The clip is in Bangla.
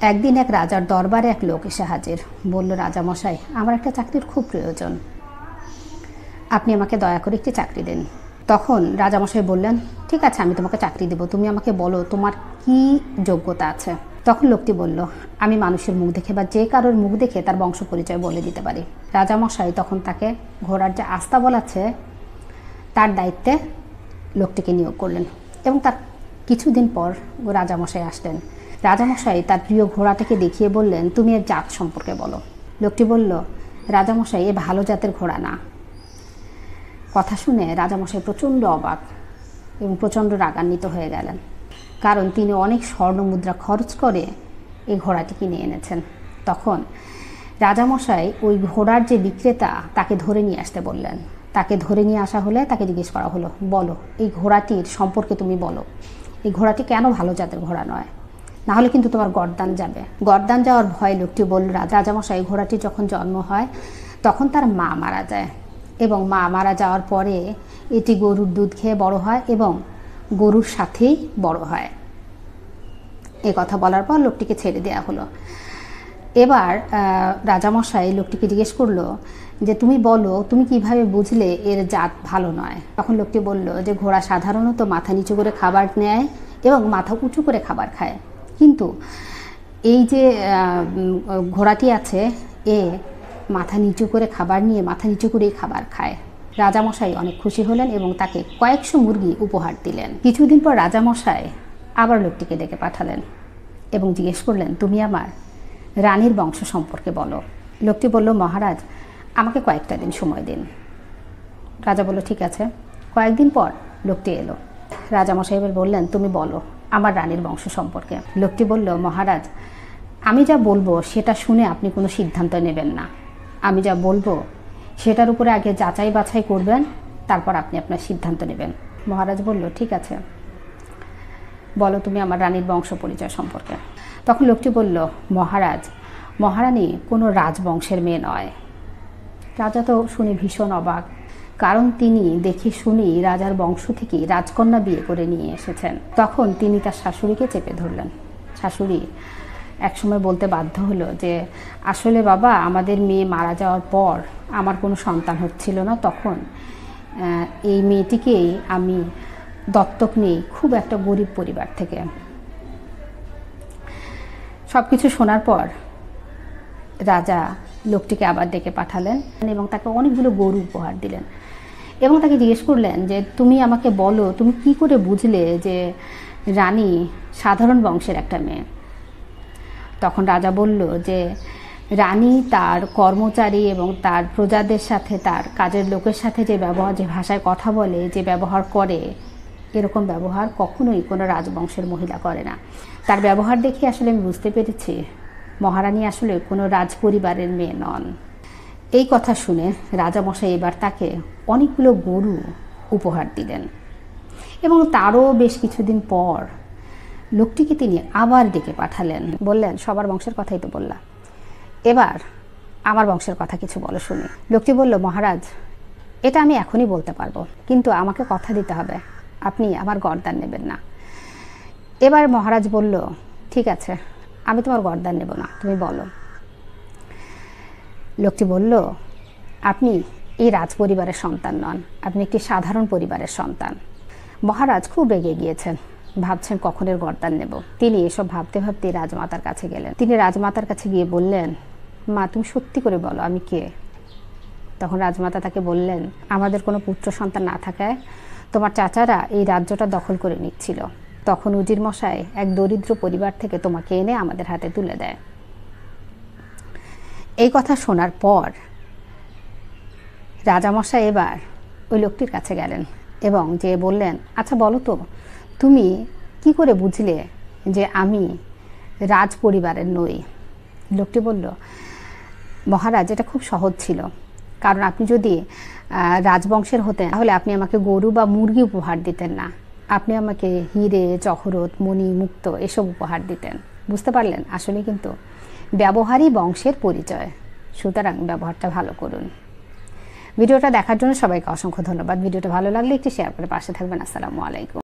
একদিন এক রাজার দরবারে এক লোক এসে হাজির। বলল, রাজামশাই, আমার একটা চাকরির খুব প্রয়োজন, আপনি আমাকে দয়া করে একটি চাকরি দিন। তখন রাজামশাই বললেন, ঠিক আছে, আমি তোমাকে চাকরি দেব, তুমি আমাকে বলো তোমার কি যোগ্যতা আছে। তখন লোকটি বলল, আমি মানুষের মুখ দেখে বা যে কারোর মুখ দেখে তার বংশ পরিচয় বলে দিতে পারি। রাজামশাই তখন তাকে ঘোড়ার যে আস্তা বলাচ্ছে তার দায়িত্বে লোকটিকে নিয়োগ করলেন এবং তার কিছুদিন পর রাজামশাই আসলেন। রাজামশাই তার প্রিয় ঘোড়াটাকে দেখিয়ে বললেন, তুমি এর জাত সম্পর্কে বলো। লোকটি বলল, রাজামশাই, এ ভালো জাতের ঘোড়া না। কথা শুনে রাজামশাই প্রচণ্ড অবাক এবং প্রচণ্ড রাগান্বিত হয়ে গেলেন, কারণ তিনি অনেক স্বর্ণ মুদ্রা খরচ করে এই ঘোড়াটি কিনে এনেছেন। তখন রাজামশাই ওই ঘোড়ার যে বিক্রেতা তাকে ধরে নিয়ে আসতে বললেন। তাকে ধরে নিয়ে আসা হলে তাকে জিজ্ঞেস করা হলো, বলো এই ঘোড়াটির সম্পর্কে তুমি বলো, এই ঘোড়াটি কেন ভালো জাতের ঘোড়া নয়, না হলে কিন্তু তোমার গর্দান যাবে। গর্দান যাওয়ার ভয় লোকটি বলল, রাজামশাই, ঘোড়াটি যখন জন্ম হয় তখন তার মা মারা যায় এবং মা মারা যাওয়ার পরে এটি গরুর দুধ খেয়ে বড় হয় এবং গরুর সাথেই বড় হয়। এ কথা বলার পর লোকটিকে ছেড়ে দেওয়া হলো। এবার রাজামশাই লোকটিকে জিজ্ঞেস করলো যে তুমি বলো, তুমি কিভাবে বুঝলে এর জাত ভালো নয়। তখন লোকটি বলল যে ঘোড়া সাধারণত মাথা নিচু করে খাবার নেয় এবং মাথা উঁচু করে খাবার খায়, কিন্তু এই যে ঘোড়াটি আছে এ মাথা নিচু করে খাবার নিয়ে মাথা নিচু করেই খাবার খায়। রাজামশাই অনেক খুশি হলেন এবং তাকে কয়েকশো মুরগি উপহার দিলেন। কিছুদিন পর রাজামশাই আবার লোকটিকে ডেকে পাঠালেন এবং জিজ্ঞেস করলেন, তুমি আমার রানীর বংশ সম্পর্কে বলো। লোকটি বলল, মহারাজ, আমাকে কয়েকটা দিন সময় দিন। রাজা বলল, ঠিক আছে। কয়েকদিন পর লোকটি এলো। রাজামশাই এবার বললেন, তুমি বলো আমার রানীর বংশ সম্পর্কে। লোকটি বলল, মহারাজ, আমি যা বলবো সেটা শুনে আপনি কোনো সিদ্ধান্ত নেবেন না, আমি যা বলবো সেটার উপরে আগে যাচাই বাছাই করবেন, তারপর আপনি আপনার সিদ্ধান্ত নেবেন। মহারাজ বলল, ঠিক আছে, বলো তুমি আমার রানীর বংশ পরিচয় সম্পর্কে। তখন লোকটি বলল, মহারাজ, মহারানী কোনো রাজবংশের মেয়ে নয়। রাজা তো শুনে ভীষণ অবাক, কারণ তিনি দেখে শুনি রাজার বংশ থেকেই রাজকন্যা বিয়ে করে নিয়ে এসেছেন। তখন তিনি তার শাশুড়িকে চেপে ধরলেন। শাশুড়ি একসময় বলতে বাধ্য হলো যে আসলে বাবা, আমাদের মেয়ে মারা যাওয়ার পর আমার কোনো সন্তান হচ্ছিল না, তখন এই মেয়েটিকেই আমি দত্তক নিই খুব একটা গরিব পরিবার থেকে। সব কিছু শোনার পর রাজা লোকটিকে আবার ডেকে পাঠালেন এবং তাকে অনেকগুলো গরু উপহার দিলেন এবং তাকে জিজ্ঞেস করলেন যে তুমি আমাকে বলো, তুমি কি করে বুঝলে যে রানী সাধারণ বংশের একটা মেয়ে। তখন রাজা বলল যে রানী তার কর্মচারী এবং তার প্রজাদের সাথে, তার কাজের লোকের সাথে যে ব্যবহার, যে ভাষায় কথা বলে, যে ব্যবহার করে, এরকম ব্যবহার কখনোই কোনো রাজবংশের মহিলা করে না। তার ব্যবহার দেখে আসলে আমি বুঝতে পেরেছি মহারানী আসলে কোনো রাজপরিবারের মেয়ে নন। এই কথা শুনে রাজামশাই এবার তাকে অনেকগুলো গরু উপহার দিলেন এবং তারও বেশ কিছুদিন পর লোকটিকে তিনি আবার ডেকে পাঠালেন। বললেন, সবার বংশের কথাই তো বললাম, এবার আমার বংশের কথা কিছু বলো শুনি। লোকটি বলল, মহারাজ, এটা আমি এখনই বলতে পারবো, কিন্তু আমাকে কথা দিতে হবে আপনি আমার গর্দান নেবেন না। এবার মহারাজ বলল, ঠিক আছে, আমি তোমার গর্দান নেব না, তুমি বলো। লোকটি বলল, আপনি এই রাজপরিবারের সন্তান নন, আপনি একটি সাধারণ পরিবারের সন্তান। মহারাজ খুব রেগে গিয়েছেন, ভাবছেন কখন এর গর্দান নেব। তিনি এসব ভাবতে ভাবতে রাজমাতার কাছে গেলেন। তিনি রাজমাতার কাছে গিয়ে বললেন, মা, তুমি সত্যি করে বলো আমি কে। তখন রাজমাতা তাকে বললেন, আমাদের কোনো পুত্র সন্তান না থাকায় তোমার চাচারা এই রাজ্যটা দখল করে নিচ্ছিল, তখন উজির মশাই এক দরিদ্র পরিবার থেকে তোমাকে এনে আমাদের হাতে তুলে দেয়। এই কথা শোনার পর রাজামশাই এবার ওই লোকটির কাছে গেলেন এবং যে বললেন, আচ্ছা বলো তো, তুমি কি করে বুঝলে যে আমি রাজ পরিবারের নই। লোকটি বলল, মহারাজ, এটা খুব সহজ ছিল, কারণ আপনি যদি রাজবংশের হতেন তাহলে আপনি আমাকে গরু বা মুরগি উপহার দিতেন না, আপনি আমাকে হিরে, জহরত, মণি, মুক্ত এসব উপহার দিতেন। বুঝতে পারলেন, আসলে কিন্তু ব্যবহারই বংশের পরিচয়, সুতরাং ব্যবহারটা ভালো করুন। ভিডিওটা দেখার জন্য সবাইকে অসংখ্য ধন্যবাদ। ভিডিওটা ভালো লাগলে একটু শেয়ার করে পাশে থাকবেন। আসসালামু আলাইকুম।